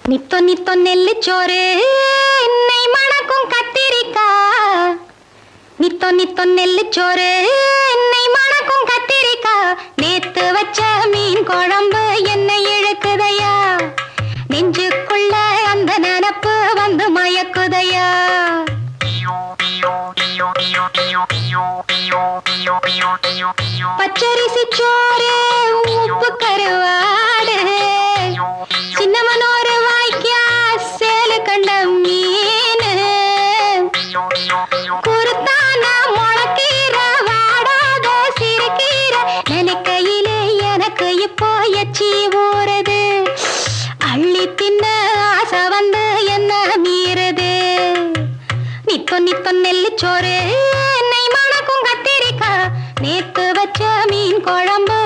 நித்தோ நித்தோ நெல்லிச்சோறு என்னை மணக்கும் கத்திரிக்கா. நித்தோ நித்தோ நெல்லிச்சோறு என்னை மணக்கும் கத்திரிக்கா. நேத்து வச்ச மீன் குழம்பு என்னை இழுக்குதையா. நெஞ்சுக்குள்ள அந்த நினப்பு வந்து மயக்குதையா. பச்சரிசி சோறு உப்பு கருவாடு சின்னமனோரு வாய்க்கா சேலு கண்ட மீன் குருத்தான முளக்கீர வாடாத சிறுகீர நினைக்கையிலே எனக்கு இப்போ எச்சி ஊறுது. அள்ளி தின்ன ஆசை வந்து என்ன மீறுது. நித்தோ நித்தோ நெல்லிச்சோறு என்னை மணக்கும் கத்திரிக்கா. நேத்து வச்ச மீன் குழம்பு